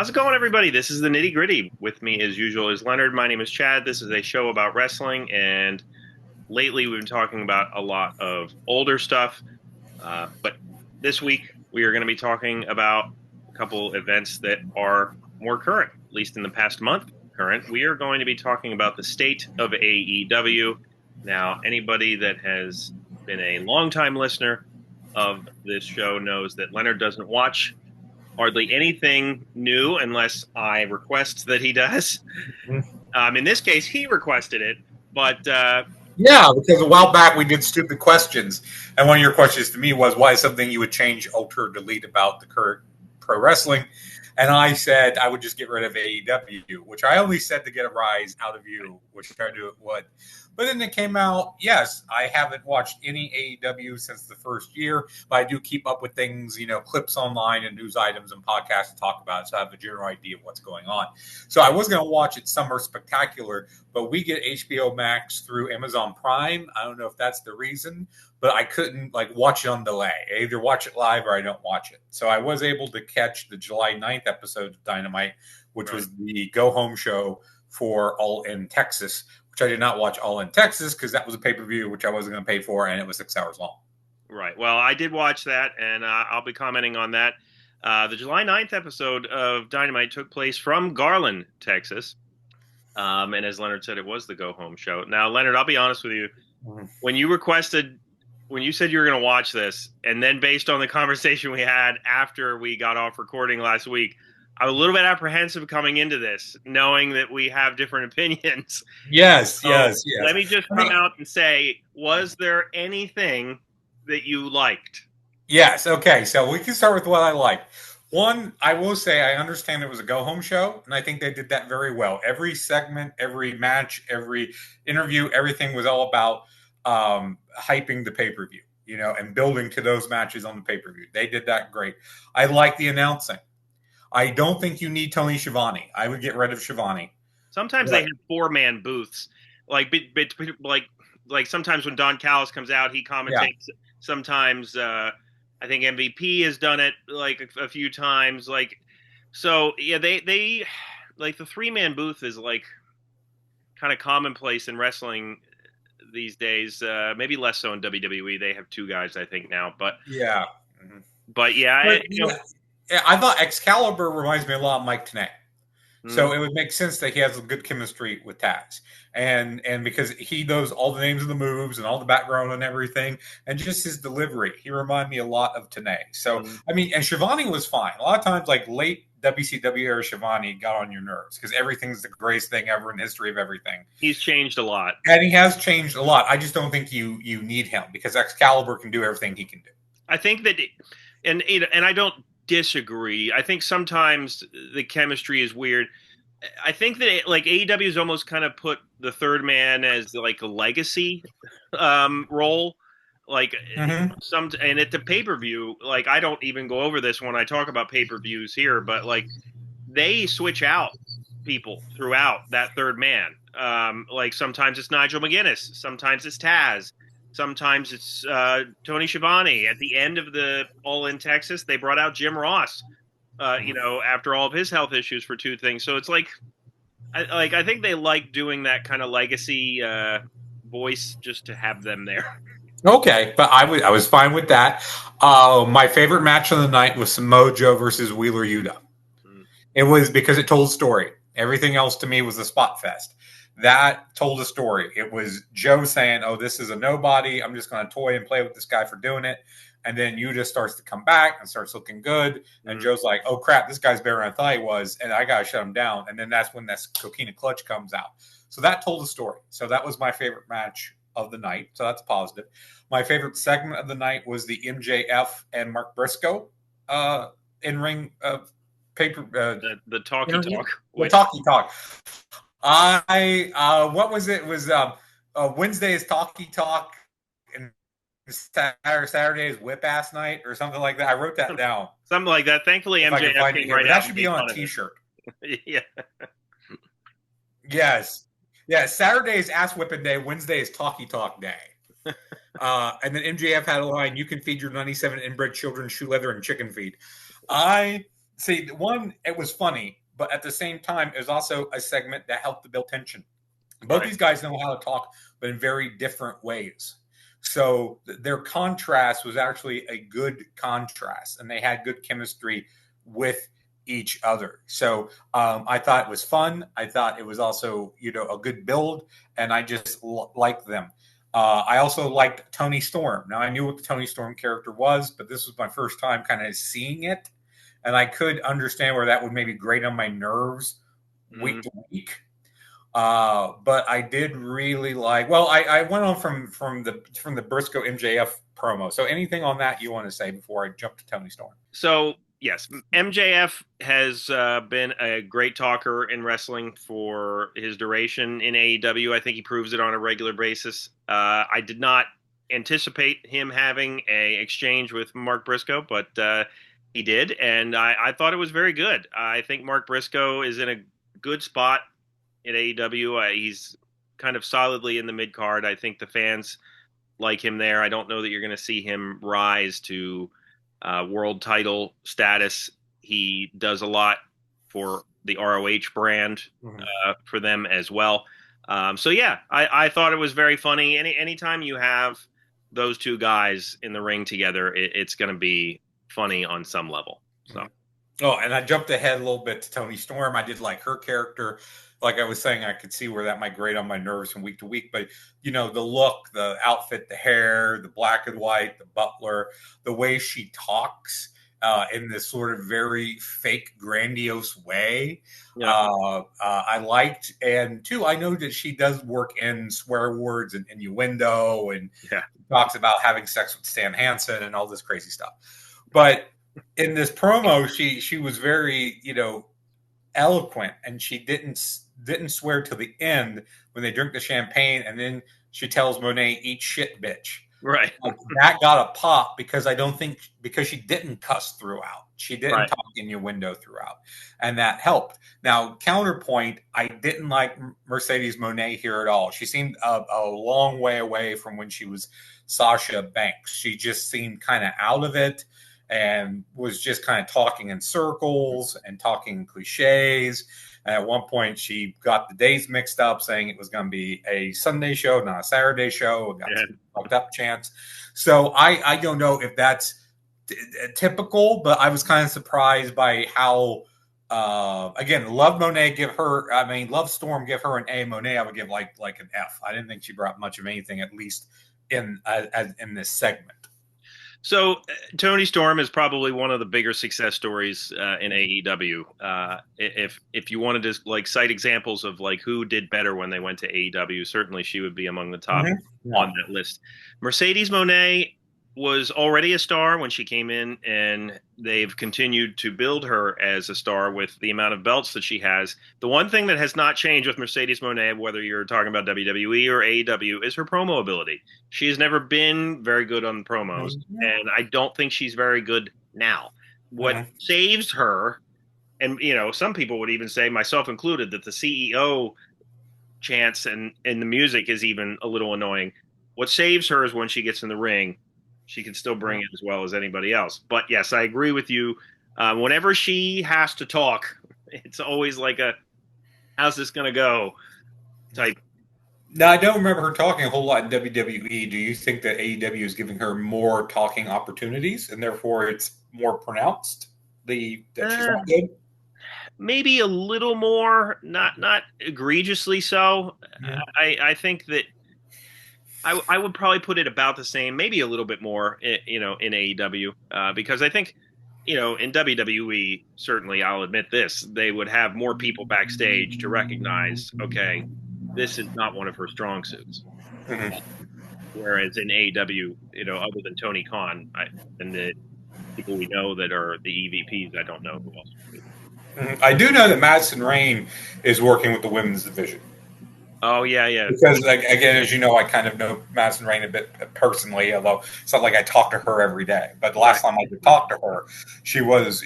How's it going, everybody? This is the Nitty Gritty. With me, as usual, is Leonard. My name is Chad. This is a show about wrestling, and lately we've been talking about a lot of older stuff. But this week we are going to be talking about a couple events that are more current, at least in the past month current. We are going to be talking about the state of AEW. Now, anybody that has been a longtime listener of this show knows that Leonard doesn't watch hardly anything new unless I request that he does. In this case, he requested it, but yeah, because a while back we did stupid questions, and one of your questions to me was, "Why is something you would change, alter, delete about the current pro wrestling?" And I said I would just get rid of AEW, which I only said to get a rise out of you, which I knew it would. But then it came out, yes, I haven't watched any AEW since the first year, but I do keep up with things, clips online and news items and podcasts to talk about it, so I have a general idea of what's going on. So I was going to watch it Summer Spectacular, but we get HBO Max through Amazon Prime. I don't know if that's the reason, but I couldn't watch it on delay. I either watch it live or I don't watch it. So I was able to catch the July 9th episode of Dynamite, which was the go-home show for All in Texas, which I did not watch All in Texas because that was a pay-per-view, which I wasn't going to pay for, and it was 6 hours long. Right. Well, I did watch that, and I'll be commenting on that. The July 9th episode of Dynamite took place from Garland, Texas. And as Leonard said, it was the go-home show. Now, Leonard, I'll be honest with you. When you said you were going to watch this, and then based on the conversation we had after we got off recording last week, I was a little bit apprehensive coming into this, knowing that we have different opinions. Yes. Let me just come out and say, was there anything that you liked? Yes. Okay. So we can start with what I liked. One, I will say I understand it was a go-home show, and I think they did that very well. Every segment, every match, every interview, everything was all about hyping the pay-per-view, and building to those matches on the pay-per-view. They did that great. I like the announcing. I don't think you need Tony Schiavone. I would get rid of Schiavone. Sometimes they have 4-man booths. Like sometimes when Don Callis comes out, he commentates. Yeah. Sometimes I think MVP has done it a few times. They the 3-man booth is kind of commonplace in wrestling these days. Maybe less so in WWE. They have 2 guys, I think, now. But yeah, but yeah, I thought Excalibur reminds me a lot of Mike Tenay. So it would make sense that he has a good chemistry with Taz. And because he knows all the names of the moves and all the background and everything, and just his delivery, he reminded me a lot of Tenay. So, and Schiavone was fine. A lot of times, late WCW era Schiavone got on your nerves because everything's the greatest thing ever in the history of everything. He's changed a lot. And he has changed a lot. I just don't think you need him because Excalibur can do everything he can do. I think that, and I don't disagree. I think sometimes the chemistry is weird. I think that AEW has almost kind of put the third man as a legacy role. And at the pay-per-view, I don't even go over this when I talk about pay-per-views here, but they switch out people throughout that third man. Sometimes it's Nigel McGuinness, sometimes it's Taz, sometimes it's Tony Schiavone. At the end of the All in Texas, they brought out Jim Ross, after all of his health issues for 2 things. So it's I think they like doing that kind of legacy voice just to have them there. Okay, but I was fine with that. My favorite match of the night was Samoa Joe versus Wheeler Yuta. It was because it told a story. Everything else to me was a spot fest. That told a story. It was Joe saying, "Oh, this is a nobody. I'm just going to toy and play with this guy for doing it." And then Yuta starts to come back and starts looking good. And Joe's like, "Oh, crap, this guy's better than I thought he was, and I got to shut him down." And then that's when that Coquina Clutch comes out. So that told a story. So that was my favorite match of the night. So that's positive. My favorite segment of the night was the MJF and Mark Briscoe in-ring paper. The talkie talk. The talkie talk. What was it? It was Wednesday is talkie talk. Saturday is whip ass night or something like that. I wrote that down. Something like that. Thankfully, MJF came right out. That should be on a T-shirt. Yeah. Yes. Yeah. Saturday is ass whipping day. Wednesday is talkie talk day. And then MJF had a line: "You can feed your 97 inbred children shoe leather and chicken feed." I See, it was funny, but at the same time, it was also a segment that helped to build tension. Both these guys know how to talk, but in very different ways. So their contrast was actually a good contrast, and they had good chemistry with each other. So I thought it was fun. I thought it was also, a good build, and I just liked them. I also liked Tony Storm. Now, I knew what the Tony Storm character was, but this was my first time kind of seeing it, and I could understand where that would maybe grate on my nerves week to week. But I did really like. Well, I went on from the Briscoe MJF promo. So anything on that you want to say before I jump to Tony Storm? So yes, MJF has been a great talker in wrestling for his duration in AEW. I think he proves it on a regular basis. I did not anticipate him having a exchange with Mark Briscoe, but he did, and I thought it was very good. I think Mark Briscoe is in a good spot at AEW. He's kind of solidly in the mid card. I think the fans like him there. I don't know that you're going to see him rise to world title status. He does a lot for the ROH brand for them as well. So yeah, I thought it was very funny. Anytime you have those two guys in the ring together, it's going to be funny on some level. So. Oh, and I jumped ahead a little bit to Tony Storm. I did like her character. Like I was saying, I could see where that might grate on my nerves from week to week. But, the look, the outfit, the hair, the black and white, the butler, the way she talks in this sort of very fake, grandiose way, I liked. And, two, I know that she does work in swear words and innuendo and talks about having sex with Stan Hansen and all this crazy stuff. But in this promo, she was very, eloquent, and she didn't swear to the end when they drink the champagne, and then she tells Monet, "Eat shit, bitch." Right. That got a pop because because she didn't cuss throughout. She didn't talk innuendo throughout, and that helped. Now, counterpoint, I didn't like Mercedes Monet here at all. She seemed a long way away from when she was Sasha Banks. She just seemed kind of out of it, and was just kind of talking in circles and talking cliches. And at one point, she got the days mixed up, saying it was going to be a Sunday show, not a Saturday show. It got some fucked up chants. So I don't know if that's typical, but I was kind of surprised by how, again, love Storm, give her an A. Monet, I would give like an F. I didn't think she brought much of anything, at least in this segment. So Tony Storm is probably one of the bigger success stories in AEW. If you wanted to cite examples of who did better when they went to AEW, certainly she would be among the top on that list. Mercedes Monet was already a star when she came in, and they've continued to build her as a star with the amount of belts that she has. The one thing that has not changed with Mercedes Monet, whether you're talking about WWE or AEW, is her promo ability. She has never been very good on promos, and I don't think she's very good now. What saves her, and some people would even say, myself included, that the CEO chants and the music is even a little annoying. What saves her is when she gets in the ring. She can still bring it as well as anybody else. But yes, I agree with you. Whenever she has to talk, it's always like a, how's this going to go type. Now, I don't remember her talking a whole lot in WWE. Do you think that AEW is giving her more talking opportunities, and therefore it's more pronounced that she's not good? Maybe a little more, not egregiously so. Yeah. I think that I would probably put it about the same, maybe a little bit more, in AEW, because I think, in WWE, certainly I'll admit this, they would have more people backstage to recognize, okay, this is not one of her strong suits. Mm-hmm. Whereas in AEW, other than Tony Khan and the people we know that are the EVPs, I don't know who else would be. Mm-hmm. I do know that Madison Rayne is working with the women's division. Oh, yeah. Because, again, as you know, I kind of know Madison Rayne a bit personally, although it's not like I talk to her every day. But the last time I did talk to her, she was,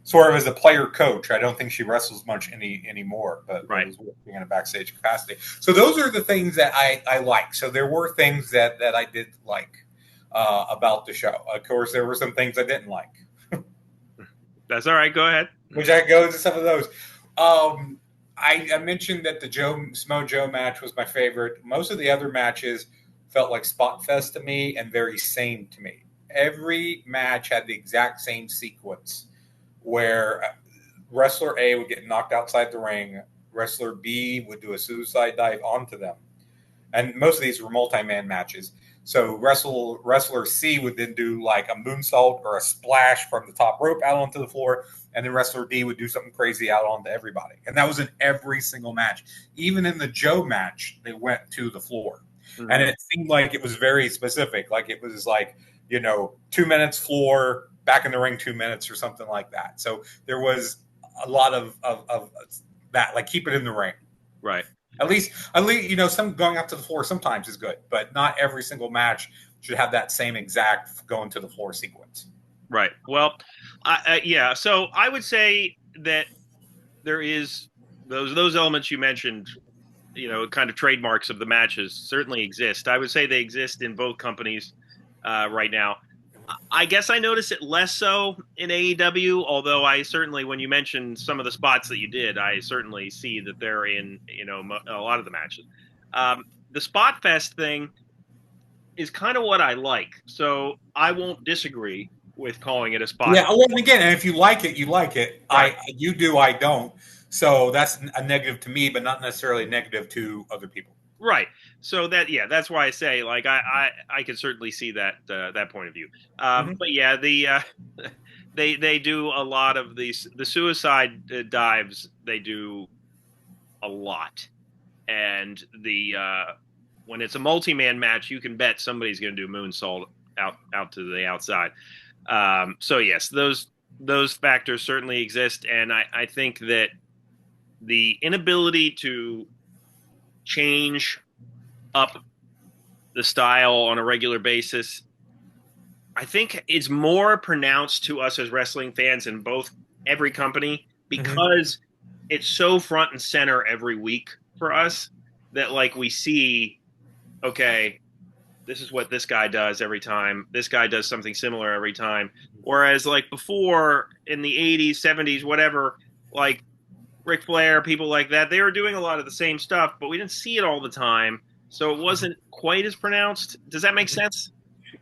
sort of as a player coach. I don't think she wrestles much anymore, but was working in a backstage capacity. So those are the things that I like. So there were things that I did like about the show. Of course, there were some things I didn't like. That's all right. Go ahead. Which I go into some of those. Um, I mentioned that the Smo Joe match was my favorite. Most of the other matches felt like spot fest to me and very same to me. Every match had the exact same sequence where wrestler A would get knocked outside the ring, wrestler B would do a suicide dive onto them, and most of these were multi-man matches. So wrestler C would then do like a moonsault or a splash from the top rope out onto the floor, and then wrestler D would do something crazy out onto everybody. And that was in every single match. Even in the Joe match, they went to the floor. Mm-hmm. And it seemed like it was very specific. Like it was like, 2 minutes floor, back in the ring 2 minutes or something like that. So there was a lot of that, like keep it in the ring. Right. At least, some going up to the floor sometimes is good, but not every single match should have that same exact going to the floor sequence. Right. Well, yeah. So I would say that there is those elements you mentioned, kind of trademarks of the matches certainly exist. I would say they exist in both companies right now. I guess I notice it less so in AEW, although I certainly, when you mentioned some of the spots that you did, I certainly see that they're in, a lot of the matches. The Spot Fest thing is kind of what I like, so I won't disagree with calling it a spot. Yeah, well, again, and if you like it, you like it. Right. You do, I don't. So that's a negative to me, but not necessarily a negative to other people. Right. So that's why I say, like, I can certainly see that point of view. But yeah, they do a lot of the suicide dives. They do a lot, and when it's a multi-man match, you can bet somebody's going to do moonsault out to the outside. So yes, those factors certainly exist, and I think that the inability to change up the style on a regular basis, I think it's more pronounced to us as wrestling fans in every company, because it's so front and center every week for us that, like, we see, okay, this is what this guy does every time. This guy does something similar every time. Whereas, like, before in the 80s, 70s, whatever, like Ric Flair, people like that, they were doing a lot of the same stuff, but we didn't see it all the time. So it wasn't quite as pronounced. Does that make sense?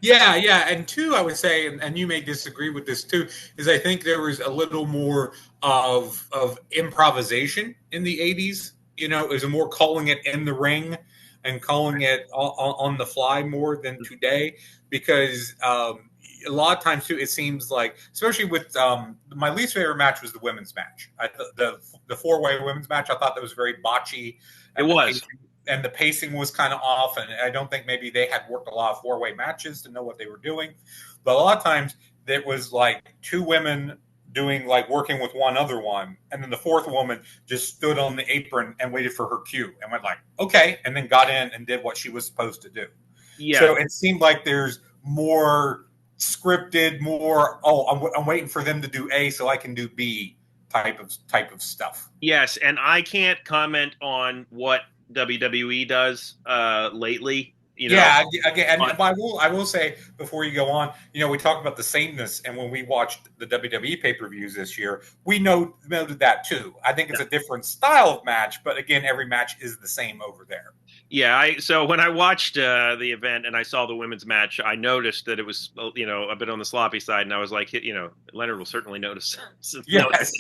Yeah. And two, I would say, and you may disagree with this too, is I think there was a little more of improvisation in the 80s. It was more calling it in the ring and calling it on the fly more than today, because a lot of times too, it seems like, especially with my least favorite match was the women's match. The four-way women's match, I thought that was very botchy. It was. And the pacing was kind of off, and I don't think maybe they had worked a lot of four-way matches to know what they were doing. But a lot of times it was like two women working with one other one, and then the fourth woman just stood on the apron and waited for her cue and went like, okay, and then got in and did what she was supposed to do. Yeah. So it seemed like there's more scripted, more, I'm waiting for them to do A so I can do B type of stuff. Yes, and I can't comment on what WWE does lately. Yeah, again, and I will say before you go on, we talked about the sameness, and when we watched the WWE pay-per-views this year, we noted that too. I think it's a different style of match, but again, every match is the same over there. Yeah, so when I watched the event and I saw the women's match, I noticed that it was a bit on the sloppy side, and I was like, Leonard will certainly notice. Yes.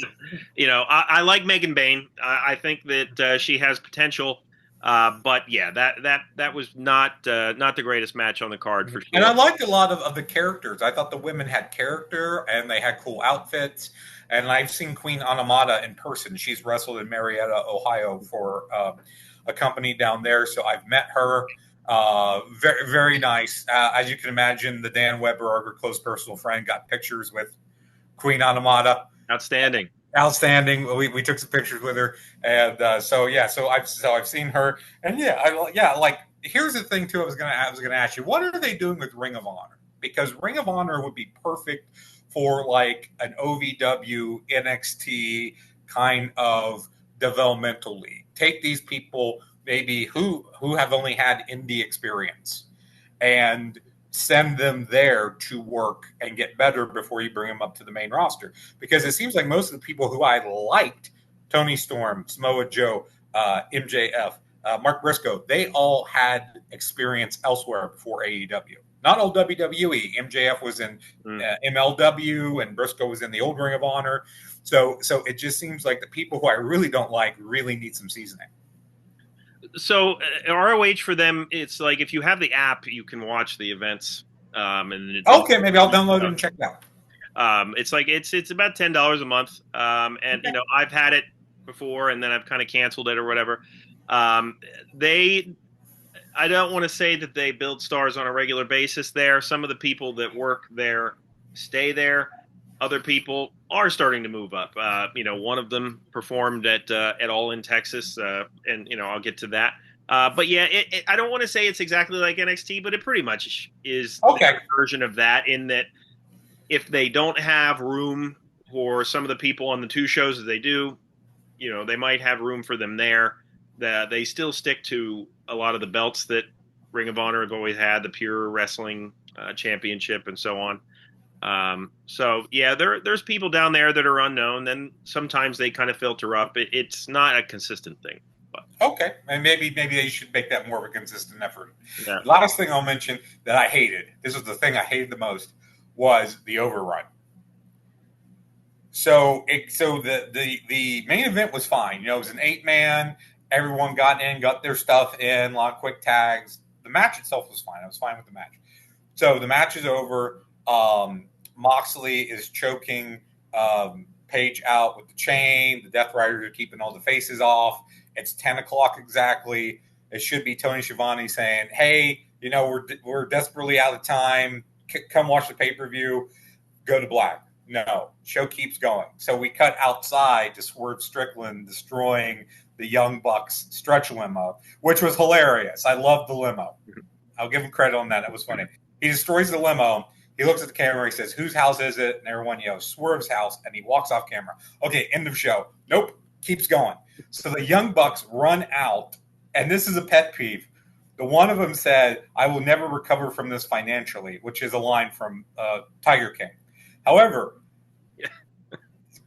I like Megan Bain. I think that she has potential. But yeah, that was not the greatest match on the card for sure. And I liked a lot of the characters. I thought the women had character and they had cool outfits. And I've seen Queen Anamata in person. She's wrestled in Marietta, Ohio for a company down there. So I've met her. Very, very nice. As you can imagine, the Dan Weber, our close personal friend, got pictures with Queen Anamata. Outstanding. We took some pictures with her, and so I've seen her, and like, here's the thing too. I was gonna ask you, what are they doing with Ring of Honor? Because Ring of Honor would be perfect for like an OVW NXT kind of developmental league. Take these people maybe who have only had indie experience and send them there to work and get better before you bring them up to the main roster. Because it seems like most of the people who I liked, Tony Storm, Samoa Joe, MJF, Mark Briscoe, they all had experience elsewhere before AEW. Not all WWE. MJF was in MLW, and Briscoe was in the old Ring of Honor. So it just seems like the people who I really don't like really need some seasoning. So ROH for them, it's like if you have the app, you can watch the events. And okay, maybe I'll download it and check it out. It's like it's about $10 a month, and okay. I've had it before, and then I've kind of canceled it or whatever. I don't want to say that they build stars on a regular basis there. Some of the people that work there stay there. Other people are starting to move up. One of them performed at All in Texas, and I'll get to that. But yeah, I don't want to say it's exactly like NXT, but it pretty much is a version of that. In that, if they don't have room for some of the people on the two shows that they do, they might have room for them there. That they still stick to a lot of the belts that Ring of Honor have always had, the Pure Wrestling Championship and so on. So yeah, there's people down there that are unknown. Then sometimes they kind of filter up. It's not a consistent thing. But. Okay, and maybe they should make that more of a consistent effort. Yeah. The last thing I'll mention that I hated, this was the thing I hated the most, was the overrun. So the main event was fine. It was an 8-man. Everyone got their stuff in, a lot of quick tags. The match itself was fine. I was fine with the match. So the match is over. Moxley is choking Page out with the chain. The Death Riders are keeping all the faces off. It's 10 o'clock exactly. It should be Tony Schiavone saying, hey, we're desperately out of time. Come watch the pay-per-view. Go to black. No, show keeps going. So we cut outside to Swerve Strickland destroying the Young Bucks stretch limo, which was hilarious. I loved the limo. I'll give him credit on that. That was funny. He destroys the limo. He looks at the camera. He says, whose house is it? And everyone yells, Swerve's house. And he walks off camera. Okay, end of show. Nope, keeps going. So the Young Bucks run out. And this is a pet peeve. The one of them said, I will never recover from this financially, which is a line from Tiger King. However,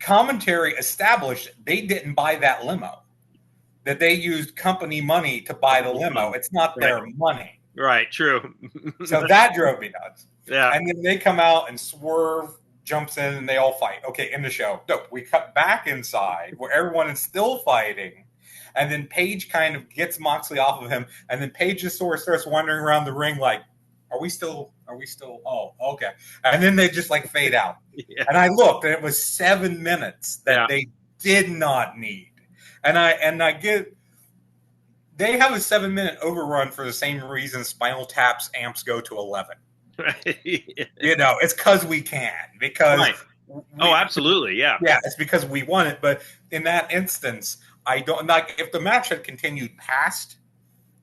commentary established they didn't buy that limo. That they used company money to buy the limo. It's not their money. Right, true. So that drove me nuts. Yeah. And then they come out and Swerve jumps in and they all fight. Okay, end the show. Nope. We cut back inside where everyone is still fighting. And then Page kind of gets Moxley off of him. And then Page just sort of starts wandering around the ring like, are we still, oh, okay. And then they just like fade out. Yeah. And I looked and it was 7 minutes that they did not need. And I get, they have a 7-minute overrun for the same reason Spinal Tap's amps go to 11. Right. It's because we can. Because absolutely, yeah. Yeah, it's because we want it. But in that instance, I don't like if the match had continued past,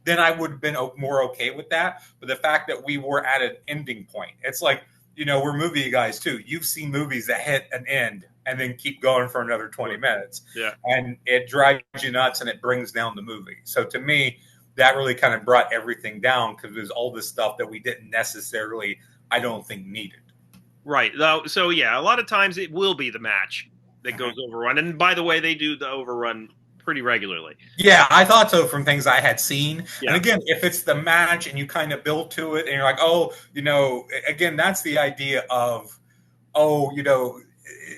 then I would have been more okay with that. But the fact that we were at an ending point, it's like, we're movie guys too. You've seen movies that hit an end and then keep going for another 20 minutes. Yeah. And it drives you nuts and it brings down the movie. So to me, that really kind of brought everything down because there's all this stuff that we didn't necessarily, I don't think, needed. Right. So, yeah, a lot of times it will be the match that goes overrun. And by the way, they do the overrun pretty regularly. Yeah, I thought so from things I had seen. Yeah. And again, if it's the match and you kind of build to it and you're like, again, that's the idea of,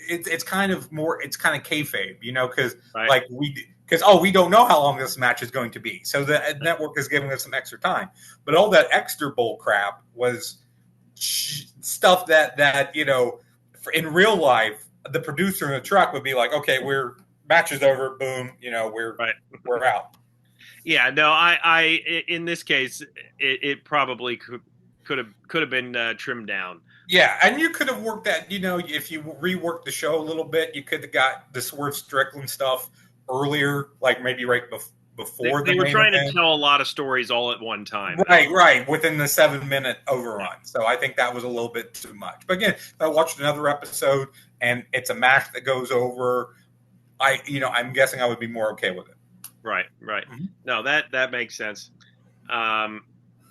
it's kind of more, it's kind of kayfabe, because we don't know how long this match is going to be. So the network is giving us some extra time. But all that extra bull crap was stuff that in real life, the producer in the truck would be like, okay, match is over, boom, we're out. Yeah, no, I in this case, it probably could have been trimmed down. Yeah, and you could have worked that, if you reworked the show a little bit, you could have got the Swerve Strickland stuff earlier, like maybe right before they were trying to tell a lot of stories all at one time. Right, within the 7-minute overrun. So I think that was a little bit too much. But again, if I watched another episode and it's a match that goes over, I'm guessing I would be more okay with it. Right. Mm-hmm. No, that makes sense.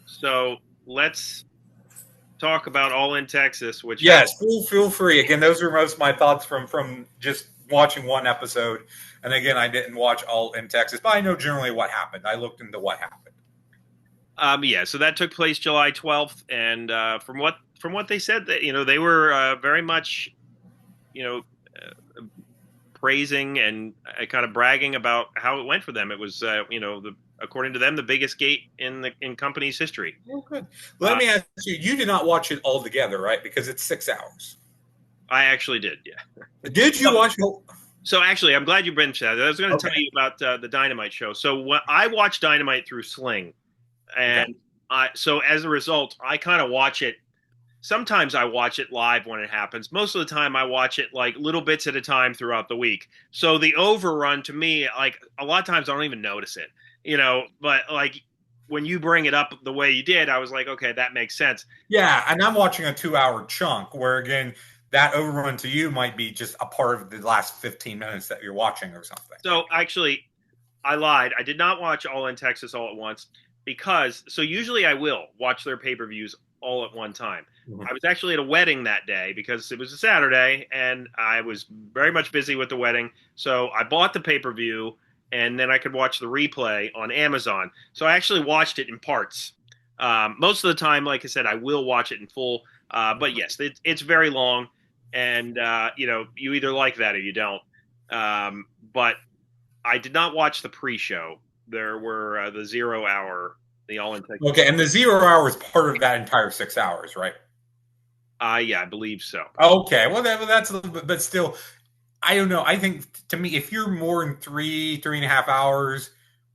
So let's talk about All in Texas, which Yes, feel free. Again, those are most of my thoughts from just watching one episode. And again, I didn't watch All in Texas, but I know generally what happened. I looked into what happened. Yeah, so that took place July 12th, and from what they said, that they were very much you know praising and kind of bragging about how it went for them. It was according to them the biggest gate in company's history. Oh, good. Let me ask you: you did not watch it all together, right? Because it's 6 hours. I actually did, yeah. Did you watch? So actually, I'm glad you mentioned that. I was going to tell you about the Dynamite show. So I watched Dynamite through Sling, and so as a result, I kind of watch it. Sometimes I watch it live when it happens. Most of the time, I watch it like little bits at a time throughout the week. So the overrun to me, like a lot of times, I don't even notice it, But like when you bring it up the way you did, I was like, okay, that makes sense. Yeah, and I'm watching a 2 hour chunk where again that overrun to you might be just a part of the last 15 minutes that you're watching or something. So actually, I lied. I did not watch All in Texas all at once because so usually I will watch their pay-per-views all at one time. Mm-hmm. I was actually at a wedding that day because it was a Saturday and I was very much busy with the wedding. So I bought the pay-per-view and then I could watch the replay on Amazon. So I actually watched it in parts. Most of the time, like I said, I will watch it in full. But yes, it's very long and, you either like that or you don't. But I did not watch the pre-show. There were the 0 hour, the All in Texas. Okay, and the 0 hour is part of that entire 6 hours, right? Yeah, I believe so. Okay, well that's a little bit, but still, I don't know. I think to me, if you're more than 3.5 hours,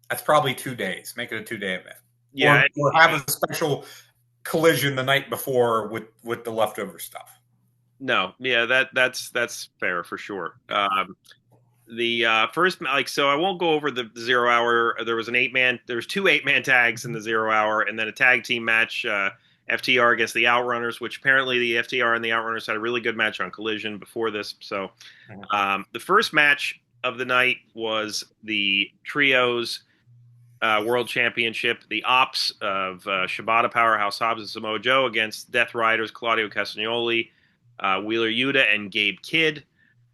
that's probably 2 days. Make it a 2-day event. Yeah, or have a special collision the night before with the leftover stuff. No, yeah, that's fair for sure. The first, so I won't go over the 0 hour. There was there's 2 8-man tags in the 0 hour, and then a tag team match, FTR against the Outrunners, which apparently the FTR and the Outrunners had a really good match on Collision before this. So, the first match of the night was the Trios World Championship, the Ops of Shibata Powerhouse Hobbs and Samoa Joe against Death Riders Claudio Castagnoli, Wheeler Yuta, and Gabe Kidd.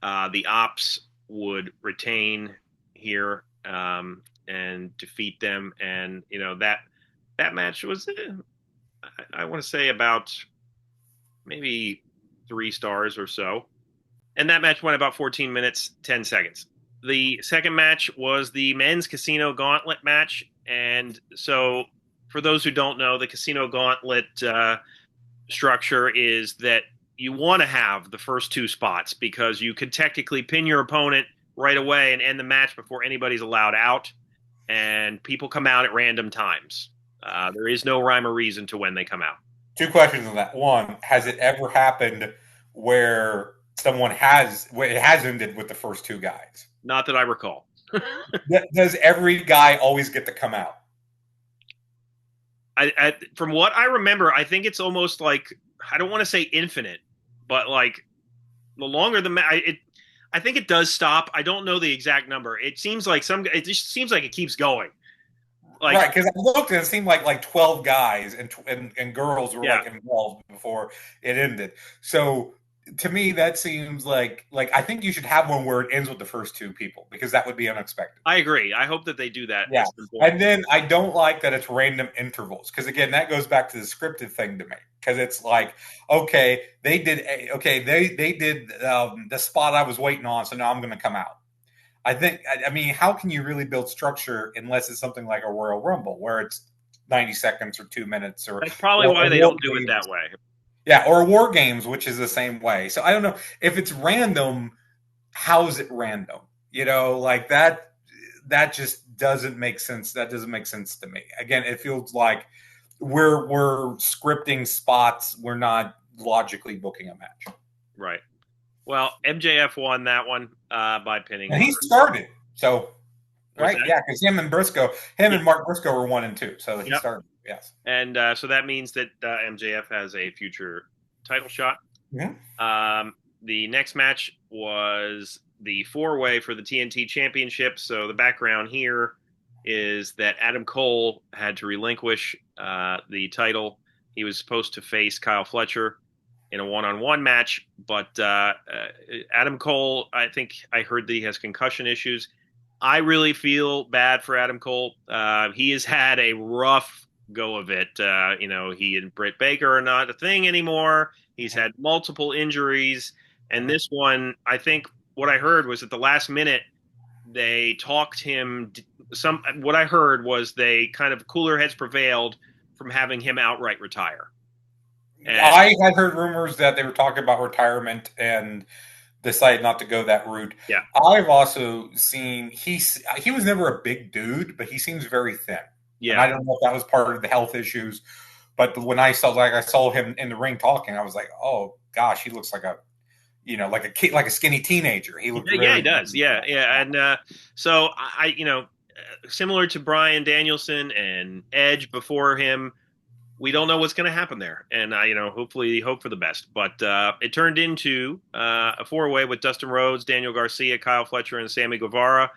The Ops would retain here and defeat them, and that match was I want to say about maybe 3 stars or so, and that match went about 14 minutes 10 seconds. The second match was the men's Casino Gauntlet match, and so for those who don't know, the Casino Gauntlet structure is that you want to have the first 2 spots because you could technically pin your opponent right away and end the match before anybody's allowed out, and people come out at random times. There is no rhyme or reason to when they come out. 2 questions on that. One, has it ever happened where it has ended with the first 2 guys? Not that I recall. Does every guy always get to come out? From what I remember, I think it's almost like, I don't want to say infinite, but like the longer the match, I think it does stop. I don't know the exact number. It seems like it just seems like it keeps going. Like, right, because I looked and it seemed like 12 guys and girls were like involved before it ended. So to me, that seems like I think you should have one where it ends with the first 2 people because that would be unexpected. I agree. I hope that they do that. Yeah, and then I don't like that it's random intervals because again, that goes back to the scripted thing to me because it's like, okay, they did the spot I was waiting on, so now I'm going to come out. I mean, how can you really build structure unless it's something like a Royal Rumble where it's 90 seconds or 2 minutes? Or that's probably why they don't do it that way. Yeah, or War Games, which is the same way. So I don't know if it's random. How is it random? Like that just doesn't make sense. That doesn't make sense to me. Again, it feels like we're scripting spots. We're not logically booking a match. Right. Well, MJF won that one by pinning. And he started. So, right? Yeah, because him and Mark Briscoe were 1 and 2. So he started. Yes. And so that means that MJF has a future title shot. Yeah. The next match was the 4-way for the TNT Championship. So the background here is that Adam Cole had to relinquish the title. He was supposed to face Kyle Fletcher in a one-on-one match, but Adam Cole, I think I heard that he has concussion issues. I really feel bad for Adam Cole. He has had a rough go of it. He and Britt Baker are not a thing anymore. He's had multiple injuries. And this one, I think what I heard was at the last minute, they talked him. What I heard was they kind of cooler heads prevailed from having him outright retire. And I had heard rumors that they were talking about retirement and decided not to go that route. Yeah, I've also seen he was never a big dude, but he seems very thin. Yeah, and I don't know if that was part of the health issues, but when I saw him in the ring talking, I was like, oh gosh, he looks like a kid, like a skinny teenager. He looks he does. Yeah, and so similar to Bryan Danielson and Edge before him, we don't know what's going to happen there, and hopefully hope for the best. But it turned into a four-way with Dustin Rhodes, Daniel Garcia, Kyle Fletcher, and Sammy Guevara.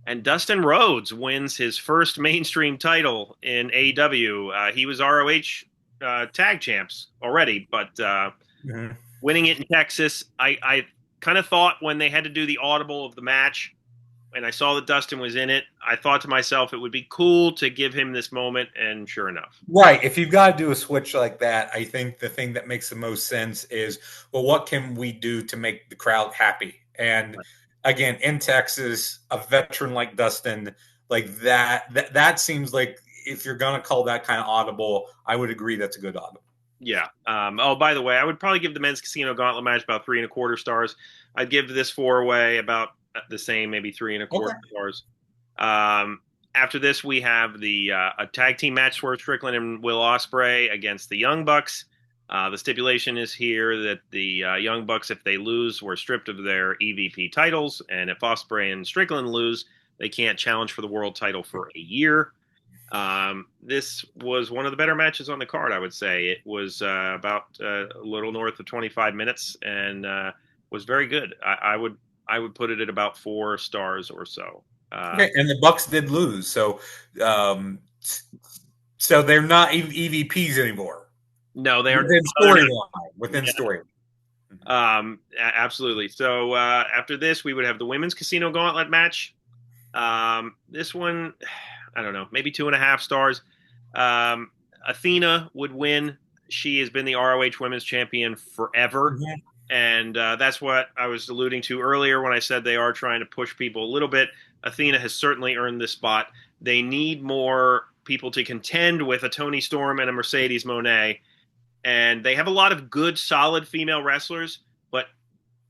And Dustin Rhodes wins his first mainstream title in AEW. He was ROH tag champs already, but winning it in Texas, I kind of thought when they had to do the audible of the match, and I saw that Dustin was in it, I thought to myself it would be cool to give him this moment, and sure enough. Right. If you've got to do a switch like that, I think the thing that makes the most sense is, well, what can we do to make the crowd happy? And again, in Texas, a veteran like Dustin, like that seems like if you're going to call that kind of audible, I would agree that's a good audible. Yeah. By the way, I would probably give the men's casino gauntlet match about 3.25 stars. I'd give this four-way about the same, maybe 3.25 stars. After this, we have a tag team match for Strickland and Will Ospreay against the Young Bucks. The stipulation is here that the Young Bucks, if they lose, were stripped of their EVP titles, and if Ospreay and Strickland lose, they can't challenge for the world title for a year. This was one of the better matches on the card, I would say. It was about a little north of 25 minutes and was very good. I would put it at about 4 stars or so. Okay, and the Bucks did lose, so they're not EVPs anymore. No, they are within storyline. Absolutely. So after this, we would have the women's casino gauntlet match. This one, I don't know, maybe 2.5 stars. Athena would win. She has been the ROH Women's Champion forever. Mm-hmm. And that's what I was alluding to earlier when I said they are trying to push people a little bit. Athena has certainly earned this spot. They need more people to contend with a Toni Storm and a Mercedes Moné. And they have a lot of good, solid female wrestlers, but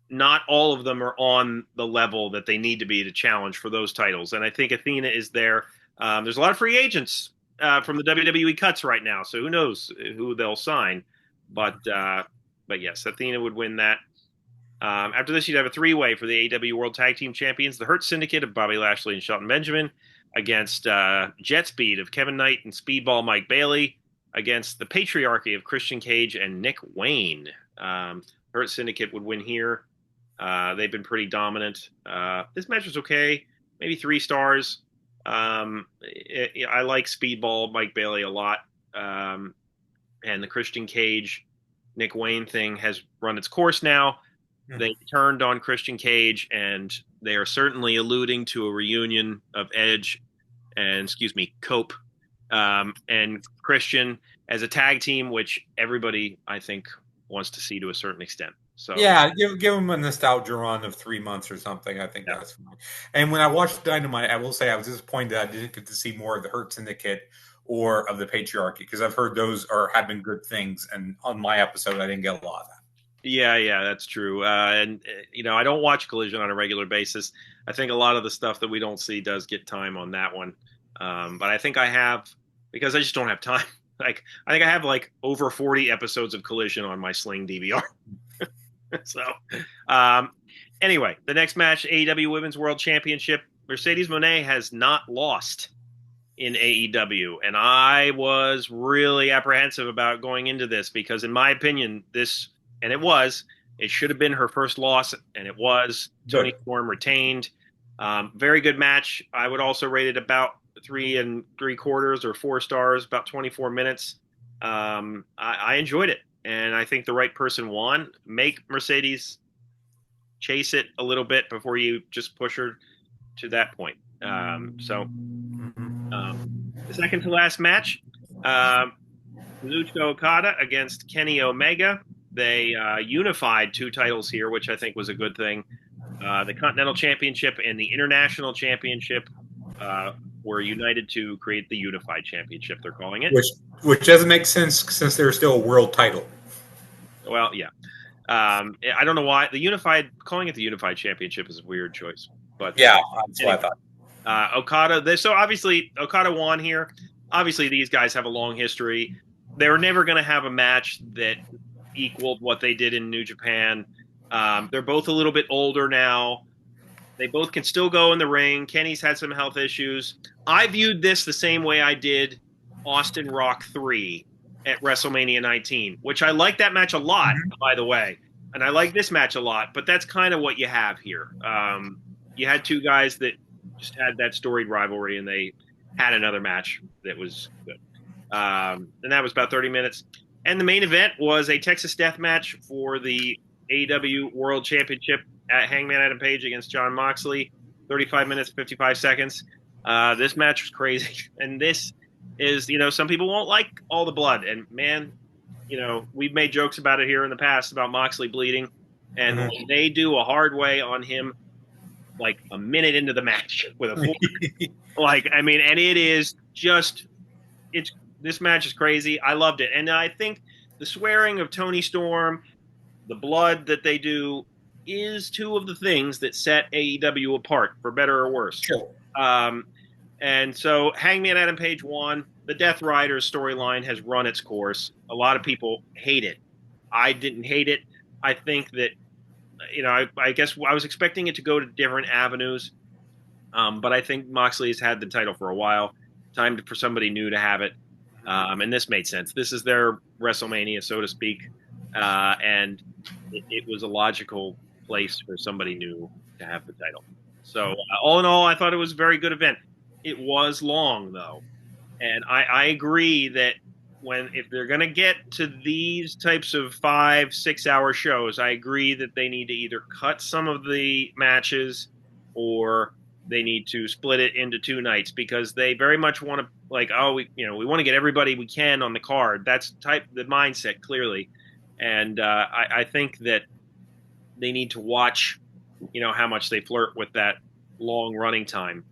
not all of them are on the level that they need to be to challenge for those titles. And I think Athena is there. There's a lot of free agents from the WWE cuts right now, so who knows who they'll sign. But yes, Athena would win that. After this, you'd have a 3-way for the AEW World Tag Team Champions, the Hurt Syndicate of Bobby Lashley and Shelton Benjamin, against Jet Speed of Kevin Knight and Speedball Mike Bailey, against the Patriarchy of Christian Cage and Nick Wayne. Hurt Syndicate would win here. They've been pretty dominant. This match was okay, maybe 3 stars. I like Speedball Mike Bailey a lot. And the Christian Cage Nick Wayne thing has run its course now. They turned on Christian Cage, and they are certainly alluding to a reunion of Edge and, Cope and Christian as a tag team, which everybody, I think, wants to see to a certain extent. So yeah, give them a nostalgia run of 3 months or something. I think that's fine. And when I watched Dynamite, I will say I was disappointed that I didn't get to see more of the Hurt Syndicate or of the Patriarchy, because I've heard those have been good things, and on my episode, I didn't get a lot of that. Yeah, that's true. And I don't watch Collision on a regular basis. I think a lot of the stuff that we don't see does get time on that one. But I think I have, because I just don't have time. I think I have over 40 episodes of Collision on my Sling DVR. So, anyway, the next match, AEW Women's World Championship. Mercedes Moné has not lost in AEW, and I was really apprehensive about going into this because, in my opinion, it should have been her first loss, and it was. Toni Storm retained. Very good match. I would also rate it about 3.75 or 4 stars, about 24 minutes. I enjoyed it, and I think the right person won. Make Mercedes chase it a little bit before you just push her to that point. The second to last match, Kazuchika Okada against Kenny Omega. They unified two titles here, which I think was a good thing. The Continental Championship and the International Championship were united to create the Unified Championship, they're calling it. Which doesn't make sense since they're still a world title. Well, yeah. I don't know why. Calling it the Unified Championship is a weird choice. But yeah, that's what I thought. Okada, so obviously Okada won here. Obviously, these guys have a long history. They were never going to have a match that equaled what they did in New Japan. They're both a little bit older now. They both can still go in the ring. Kenny's had some health issues. I viewed this the same way I did Austin Rock 3 at WrestleMania 19, which I like that match a lot, by the way. And I like this match a lot, but that's kind of what you have here. You had two guys that just had that storied rivalry, and they had another match that was good. And that was about 30 minutes. And the main event was a Texas Death Match for the AEW World Championship at Hangman Adam Page against Jon Moxley. 35 minutes, 55 seconds. This match was crazy. And this is, some people won't like all the blood. And, man, we've made jokes about it here in the past about Moxley bleeding. And they do a hard way on him like a minute into the match with a fork. And it is just this match is crazy. I loved it. And I think the swearing of Tony Storm, the blood that they do, is two of the things that set AEW apart, for better or worse. Sure. And so Hangman Adam Page won. The Death Riders storyline has run its course. A lot of people hate it. I didn't hate it. I think that, I guess I was expecting it to go to different avenues. But I think Moxley has had the title for a while. Time for somebody new to have it. And this made sense. This is their WrestleMania, so to speak. And it was a logical place for somebody new to have the title. So all in all, I thought it was a very good event. It was long, though. And I agree that if they're going to get to these types of 5-6 hour shows, I agree that they need to either cut some of the matches or they need to split it into 2 nights, because they very much want to we want to get everybody we can on the card. That's the mindset, clearly. And I think that they need to watch, how much they flirt with that long running time.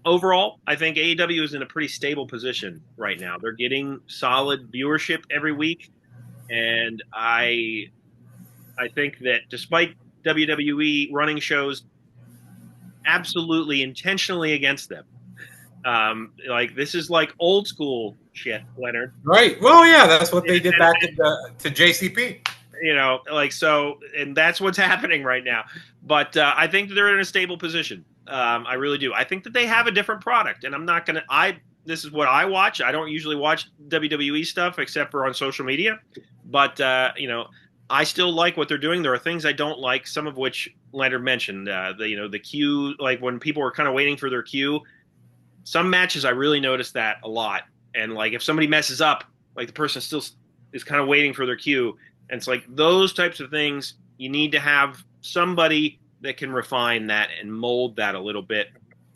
Overall, I think AEW is in a pretty stable position right now. They're getting solid viewership every week. And I think that despite WWE running shows absolutely intentionally against them, this is like old school shit, Leonard. Right. Well, yeah, that's what they did back to JCP. And that's what's happening right now. But I think that they're in a stable position. I really do. I think that they have a different product, and I'm not going to this is what I watch. I don't usually watch WWE stuff except for on social media, but I still like what they're doing. There are things I don't like, some of which Leonard mentioned. The queue, like when people are kind of waiting for their queue. Some matches I really noticed that a lot, and if somebody messes up, the person still is kind of waiting for their cue, and it's those types of things. You need to have somebody that can refine that and mold that a little bit.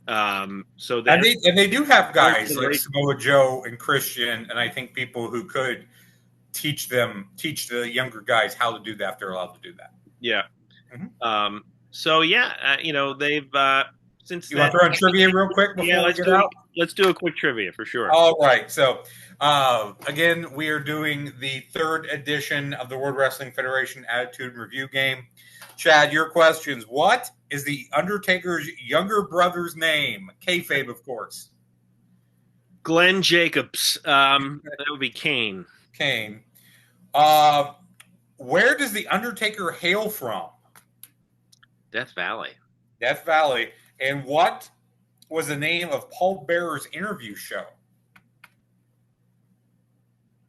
So that they do have guys like Samoa Joe and Christian, and I think people who could teach the younger guys how to do that if they're allowed to do that. Yeah. Mm-hmm. They've since you want to throw in trivia real quick before we get out? Let's do a quick trivia for sure. All right. So again, we are doing the 3rd edition of the World Wrestling Federation Attitude Review Game. Chad, your questions. What is the Undertaker's younger brother's name? Kayfabe, of course. Glenn Jacobs. That would be Kane. Kane. Where does the Undertaker hail from? Death Valley. Death Valley. And what was the name of Paul Bearer's interview show?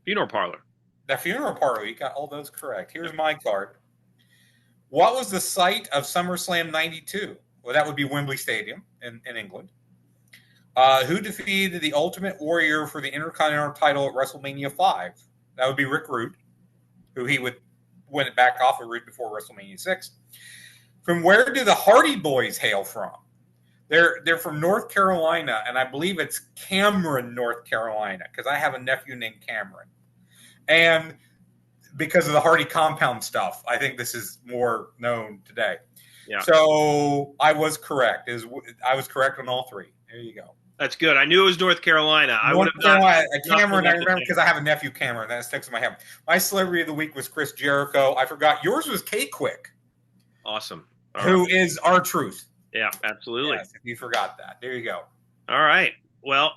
Funeral Parlor. The Funeral Parlor. You got all those correct. Here's my card. What was the site of SummerSlam 92? Well, that would be Wembley Stadium in England. Who defeated the Ultimate Warrior for the Intercontinental title at WrestleMania 5? That would be Rick Rude, who he would win it back off of Rude before WrestleMania 6. From where do the Hardy Boys hail from? They're from North Carolina, and I believe it's Cameron, North Carolina, because I have a nephew named Cameron. And because of the Hardy compound stuff, I think this is more known today. Yeah. So I was correct. I was correct on all three. There you go. That's good. I knew it was North Carolina. Cameron, I remember because I have a nephew, Cameron. That sticks in my head. My celebrity of the week was Chris Jericho. I forgot. Yours was K-Quick. Awesome. Who is R-Truth. Yeah, absolutely. Yes, you forgot that. There you go. All right. Well,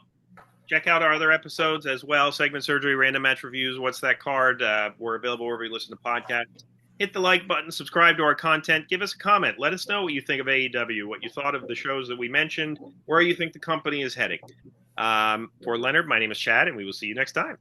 check out our other episodes as well. Segment Surgery, Random Match Reviews, What's That Card? We're available wherever you listen to podcasts. Hit the like button, subscribe to our content, give us a comment. Let us know what you think of AEW, what you thought of the shows that we mentioned, where you think the company is heading. For Leonard, my name is Chad, and we will see you next time.